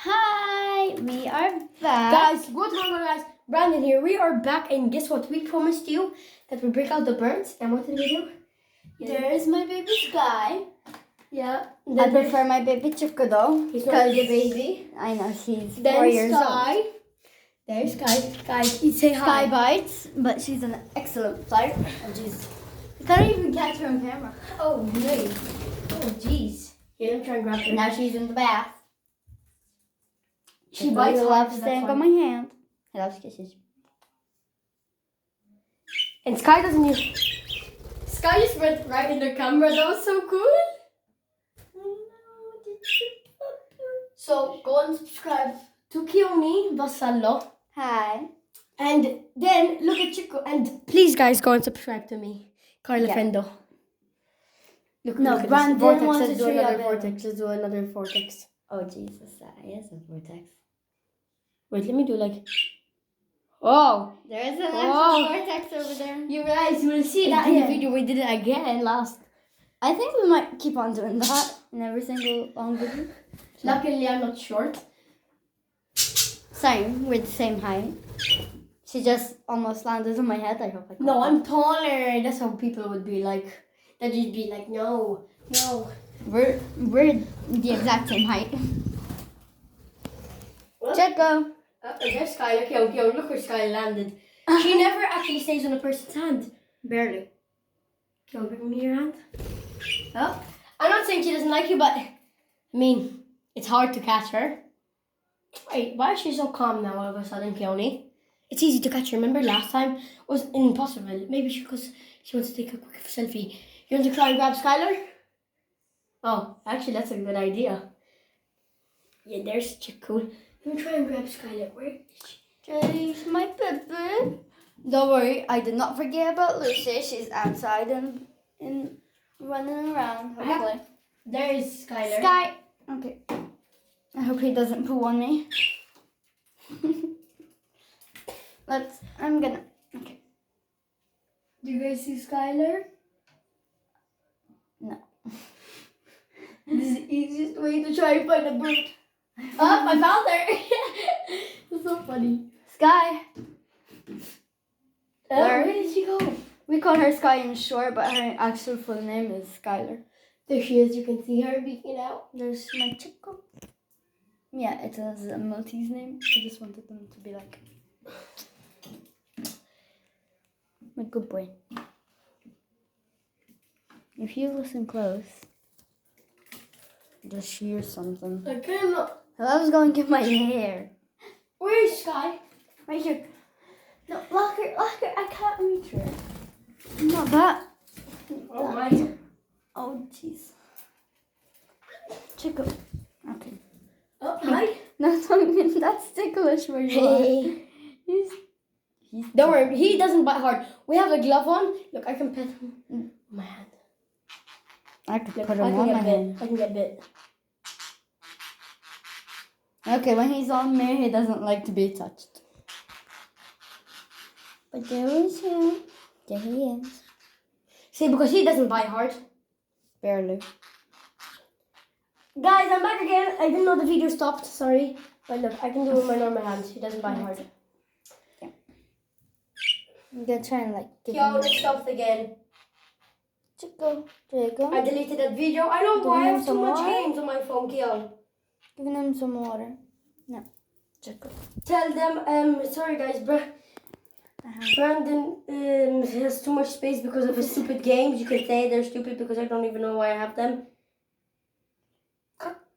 Hi, we are back. Guys, what's going on, guys? Brandon here. We are back, and guess what? We promised you that we break out the birds. And what did we do? There is my baby Sky. Yeah. I prefer my baby Chico though. He's not really a baby. I know, she's Then 4 years Sky. old. There's Sky. Guys, say hi. Sky bites, but she's an excellent flight. Oh jeez. I can't even catch her on camera. Oh, nice. Oh, jeez. Here, let me try and grab her. Now she's in the bath. She bites hard, loves so staying that's on fine. my hand. She loves kisses. And Sky doesn't use... Sky just went right in the camera. That was so cool. So, go and subscribe to Kiyomi Vassallo. Hi. And then look at Chico. And please, guys, go and subscribe to me, Carla Yeah. Fendo. Look No, at Brandon this vortex. wants Let's to do show you another a bit. vortex. Let's do another vortex. Oh Jesus, that is a vortex. Wait, let me do like. Oh, There is an Whoa. actual vortex over there. you guys will see that in the video. We did it again last. I think we might keep on doing that in every single long video. Luckily, I'm not short. Same, we're the same height. She just almost landed on my head. I hope I No, I'm taller. That's how people would be like. That you'd be like, no. We're the exact same height. What? Checo. There's Sky. Look where Sky landed. She never actually stays on a person's hand. Barely. Kyo, give me your hand. Oh. I'm not saying she doesn't like you, but I mean, it's hard to catch her. Wait, why is she so calm now all of a sudden, Keone? It's easy to catch her. Remember last time it was impossible. Maybe because she wants to take a quick selfie. You want to try and grab Skylar? Oh, actually, that's a good idea. Yeah, there's Chico. Let me try and grab Skylar. Where is she? She's my baby. Don't worry, I did not forget about Lucy. She's outside and running around. Hopefully. There is Skylar. Sky. Okay. I hope he doesn't poo on me. I'm gonna. Okay. Do you guys see Skylar? No. This is the easiest way to try and find a bird. Oh, I found her. That's so funny. Sky. Where did she go? We call her Sky in short, but her actual full name is Skylar. There she is. You can see her peeking out. There's my Chico. Yeah, it is a Maltese name. I just wanted them to be like my good boy. If you listen close, just hear something. I cannot. I was going to get my hair. Where is Sky? Right here. No, lock her. I can't reach her. Not that. Oh my. Oh, jeez. Chico. Okay. Oh, hi. That's ticklish where you are. He's Don't worry, he doesn't bite hard. We have a glove on. Look, I can pet him with my hand. I could Look, put I him can on my get bit. hand. I can get bit. Okay, when he's on me, he doesn't like to be touched. But there is him. There he is. See, because he doesn't bite hard. Barely. Guys, I'm back again. I didn't know the video stopped. Sorry. But look, I can do it with my normal hands. He doesn't bite hard. Yeah. I'm gonna try and like give Yo, him it stopped again. Chico. There you go. I deleted that video. I don't know why I have too Some much more? games on my phone, Kion. Giving him some water. No. Chico. Tell them, sorry guys, Brandon has too much space because of his stupid games. You can say they're stupid because I don't even know why I have them.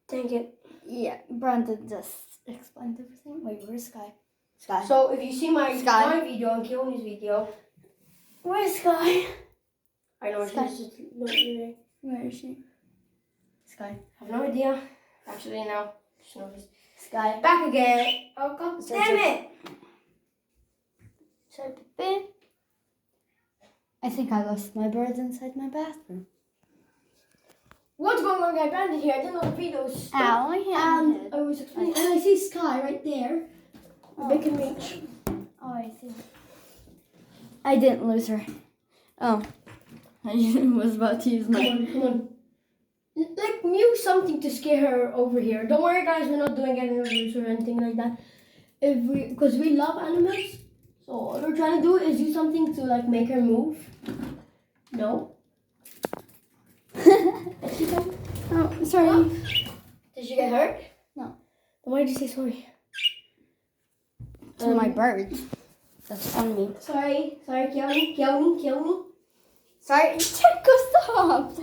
Dang it. Yeah, Brandon just explained everything. Wait, where's Sky? Sky. So if you see my Sky. video and Keone's video, Where's Sky? I know Sky. she's just not here. Where is she? Sky. I have no idea. Actually, now just noticed. Sky. Back again. Oh god damn it! Sorry, baby. I think I lost my birds inside my bathroom. What's going on, guys? Brandon here. I didn't know the video was stopped. Ow, my hand. And I was explaining, and I see Sky right there. They can reach. Oh, I see. I didn't lose her. Oh. I was about to use my... Come on. like use something to scare her over here. Don't worry, guys. We're not doing any abuse or anything like that. Because we love animals, so all we're trying to do is do something to like make her move. No. Did she come? Oh, sorry. Oh. Did she get hurt? No. Then why did you say sorry? To my bird. That's on me. Sorry, kill me. Sorry, Chico, stop.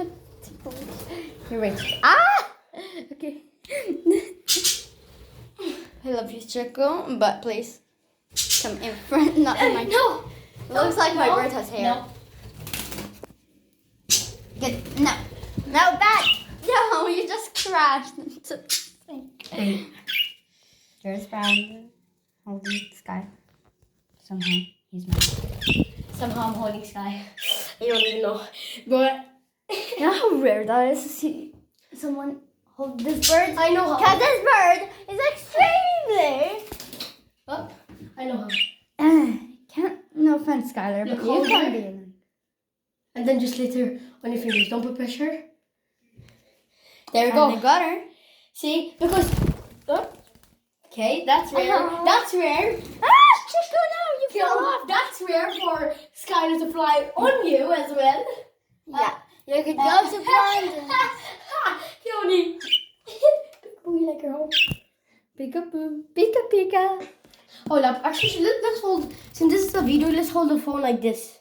You're right. Ah! Okay. I love you, Chico, but please come in front, not in my. No. It looks like my bird has hair. No. Good. No. No, bad. No, you just crashed into the thing. Hey. There's Brandon holding Sky. Somehow he's mad. Somehow I'm holding Sky. I don't even know. But You know how rare that is to see someone hold this bird? I know how. Because this bird is extremely. Oh, I know how. Can't. No offense, Skylar, but Look you can over. be annoying. And then just later on your fingers. Don't put pressure. There we And go. I got her. See? Because... Oh. Okay, that's rare. That's rare. Ah, Chico, no, you fell off. That's rare for Skylar to fly on you as well. Yeah, you could go to Brandon. Keone. We like her home. Peekaboo, pika pika. Hold up. Actually, let's hold... Since this is a video, let's hold the phone like this.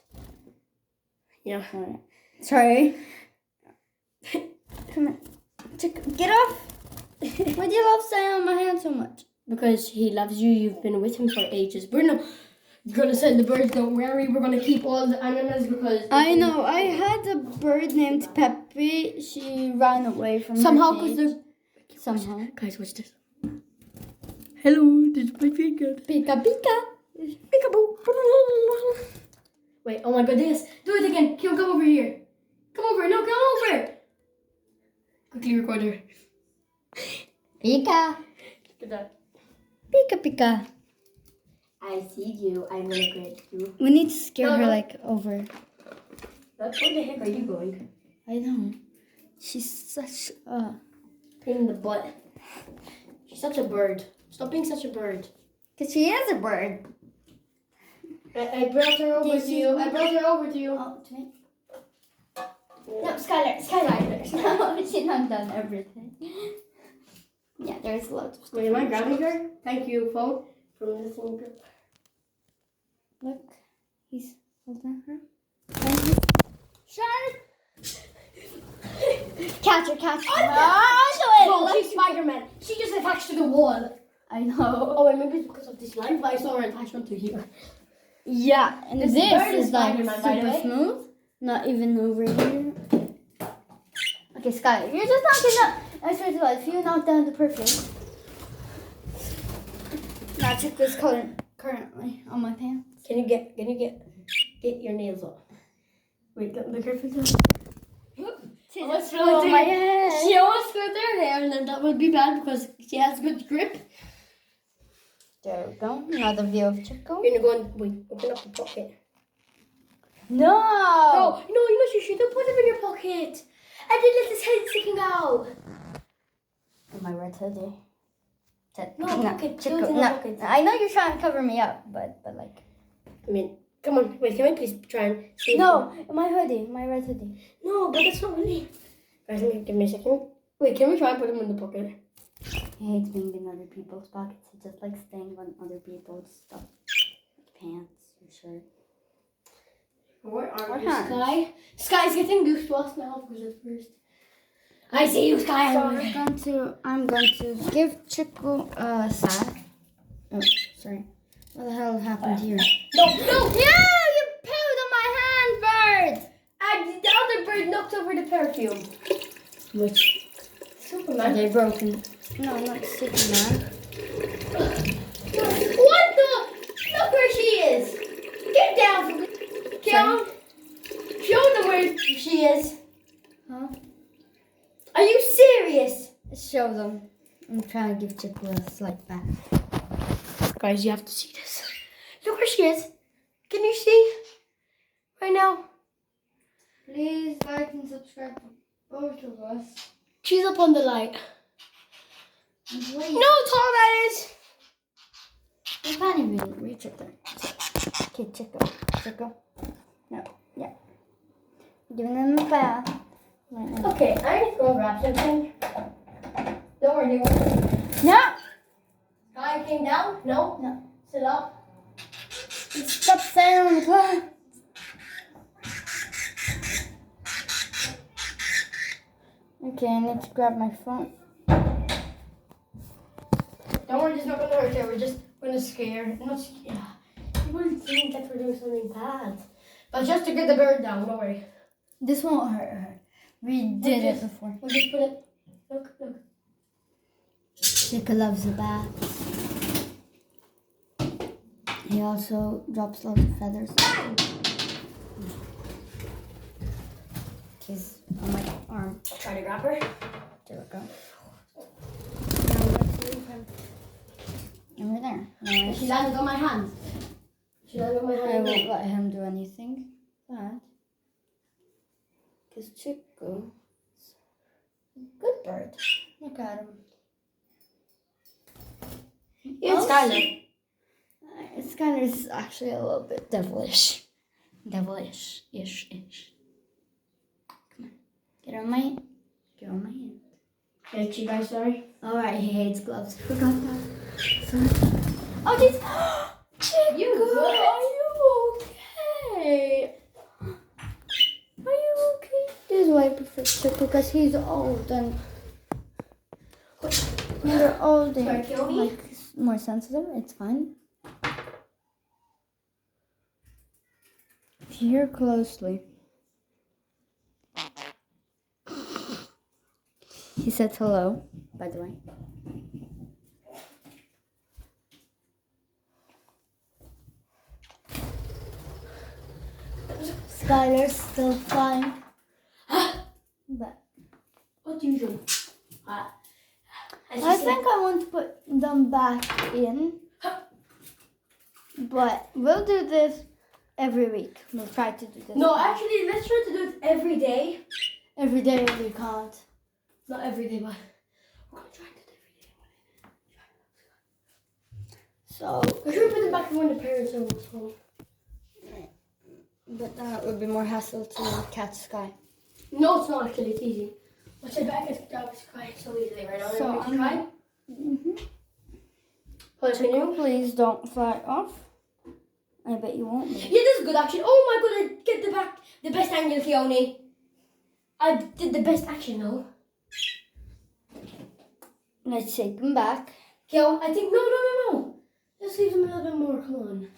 Yeah. Alright. Sorry. Come on. Chico, get off. Why do you love staying on my hand so much? Because he loves you. You've been with him for ages. We're not gonna send the birds. Don't worry. We're gonna keep all the animals because I know. I had a bird named Peppy. She ran away from somehow her because cage. the Somehow. guys, watch this. Hello, this is my finger. Pika pika. Peekaboo. Wait. Oh my goodness. Do it again. Come over here. Come over. No, come over. Quickly record her. Pika. Look at that. Pika pika. I see you. I'm gonna grab you. We need to scare No, her no. like over. Where the heck are you going? I know. She's such a. Pain in the butt. She's such a bird. Stop being such a bird. Cause she is a bird. I brought her over to you. I brought her over to you. Oh, to me. No, Skylar. No, she not done everything. Yeah, there's loads of stuff. Wait, am I grabbing her? Thank you, phone. From this one. Look, he's holding her. Catch her, catch her. Oh, she's Spider-Man. She just attached to the wall. I know. Oh, and maybe it's because of this line, but I saw her attachment to here. Yeah, and This this bird is is like Spider-Man, by the super way. smooth. Not even over here. Okay, Sky, you're just knocking up. I swear to God, if you knock down the perfume. Magic is currently on my pants. Can you get your nails off? Wait, the curfew. She Almost just flew flew on through- my head. She almost split her hair, and then that would be bad because she has good grip. There we go. Another view of Chico. You're gonna go and wait, open up the pocket. No! Oh, no, you should have put him in your pocket. I did let his head sticking out. My red hoodie. No, pocket. Chico. Do it in the No, pocket. I know you're trying to cover me up, but like. I mean, come on, wait, can we please try and see? No, my hoodie, my red hoodie. No, but that's not really. Guys, give me a second. Wait, can we try and put him in the pocket? He hates being in other people's pockets. He just likes staying on other people's stuff. Pants or shirt. Where are Or you, hands. Sky? Sky's getting goosebumps now because at first. I see you, Sky. So I'm going to give Chico a sack. Oh, sorry. What the hell happened here? No! Yeah, you pooed on my hand, bird! And the other bird knocked over the perfume. Which? Are Superman. they broken? No, not Superman. What the? Look where she is. Get down. Show them where she is. Huh? Are you serious? Show them. I'm trying to give Chico a slight back. Guys, you have to see this. Look where she is. Can you see? Right now. Please like and subscribe for both of us. She's up on the light. Wait. No, Tom, that is. You can't even reach it there. Okay, Chico. No, yeah. Giving them a bath. Right now. Okay, I need to go grab something. Don't worry, No! Sky came down? No? No. Still up? Stop staring on the clock. Okay, I need to grab my phone. Don't worry, it's not going to hurt you. We're just going to scare. Not scare. People think that we're doing something bad. But just to get the bird down, don't worry. This won't hurt her. We did it before. We'll just put it. Look. Chica loves the bath. He also drops lots of feathers. He's on my arm. Try to grab her. There we go. Now let's leave him. Over there. No, She landed on my hand. I won't let him do anything bad. Because Chico is a good bird. Look at him. It's Skylar. Skylar's actually a little bit devilish. Devilish-ish. Come on. Get on my hand. Yeah, you guys, sorry. Alright, he hates gloves. Forgot that. Sorry. Oh, jeez. Chico, You good? are you okay? Are you okay? This is why I prefer Chico, because he's old and when they're old, Sorry, they're kill me? like more sensitive. It's fine. If you hear closely. He said hello, by the way. Skylar's still fine. But What do you do? I think I want to put them back in. But we'll do this every week. We'll try to do this. No, actually, let's try to do it every day. Every day we can't. Not every day, but we're going to try to do it every day. So, We should put it back when the parents are home. but then it would be more hassle to catch Sky. No, it's not actually. It's easy. Watch it back and grab Sky so easily right now. So So, try. Continue. Please don't fly off. I bet you won't be. Yeah, this is good action. Oh my god, I get the best angle, Keone. I did the best action, no? Let's take them back. Keo, I think, no. Let's leave them a little bit more, come on.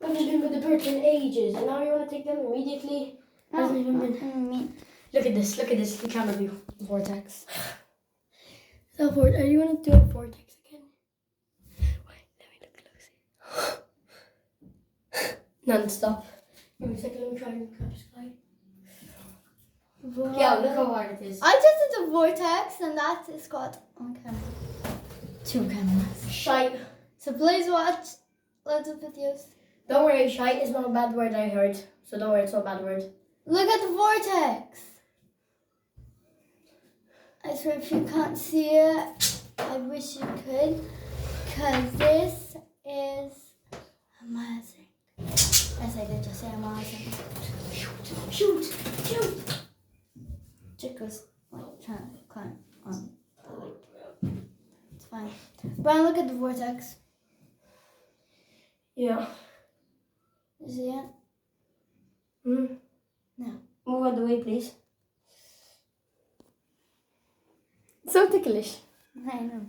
We haven't been with the birds in ages, and now you want to take them immediately? Hasn't even been. Look at this, the camera view. Vortex. So, are you want to do a vortex again? Wait, let me look closely. Non-stop. Give me a second, let me try and grab Sky. Yeah, look how hard it is. I just did a vortex and that is got on camera. 2 cameras. Shite. So please watch loads of videos. Don't worry, shite is not a bad word I heard. So don't worry, it's not a bad word. Look at the vortex. I swear if you can't see it, I wish you could. Because this is amazing. Yes, I did just say amazing. Shoot. Chico's like trying to climb on the light. It's fine. Brian, look at the vortex. Yeah. You see it? No. Move out of the way, please. So ticklish. I know.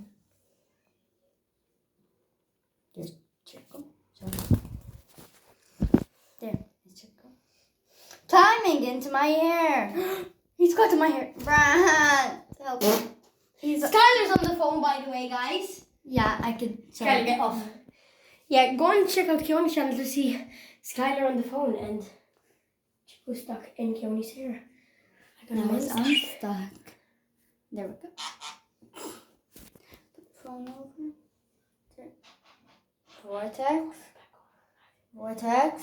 There's Chico. There, it's Chico. Climbing into my hair. He's got to my hair. Brian, help me. Skylar's on the phone, by the way, guys. Yeah, I could. Skylar, get off. Yeah, go and check out Keone's channel to see Skylar on the phone and Chico stuck in Keone's hair. I got Now a it's unstuck. There we go. Put the phone over. There. Vortex.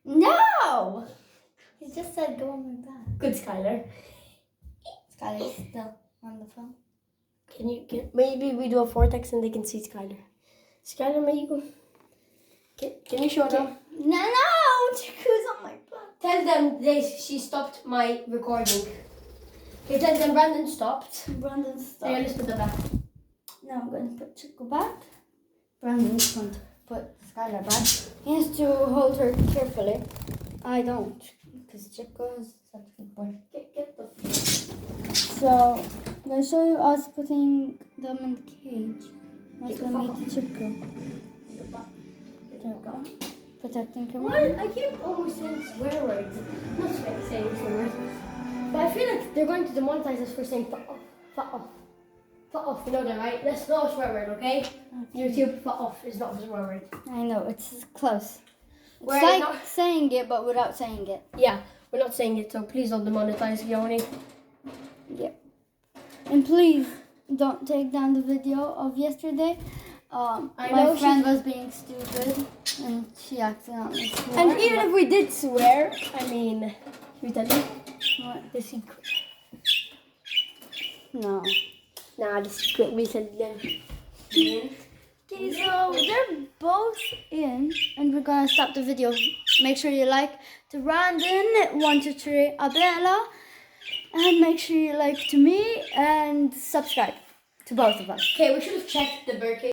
No! He just said go on my back. Good, Skylar. Skylar's still on the phone. Maybe we do a vortex and they can see Skylar. Skylar, may you go? Can you show them? No, Chiku's on my butt. Tell them she stopped my recording. Okay, tell them Brandon stopped. Brandon Yeah, stopped. let's put that back. Now I'm going to put Chiku back. Brandon's going to put Skylar back. He has to hold her carefully. I don't, because Chiku is such a good boy. Get the. So, I'm going to show you us putting them in the cage. That's going to make the Chiku. There we go. Protecting What? camera. I keep almost saying swear words. Not saying swear words. But I feel like they're going to demonetize us for saying fuck off. Fuck off. Fuck off, you know that, right? That's not a swear word, okay? YouTube, fuck off is not a swear word. I know, it's close. It's We're like not- saying it, but without saying it. Yeah, we're not saying it, so please don't demonetize Gioni. Yep. And please don't take down the video of yesterday. My friend was being stupid and she accidentally swore. And even if we did swear, I mean, should we tell you What? the secret? No. Nah, the secret we said them. Okay, so they're both in, and we're gonna stop the video. Make sure you like to Brandon 123 Abela, and make sure you like to me and subscribe to both of us. Okay, we should have checked the birthday.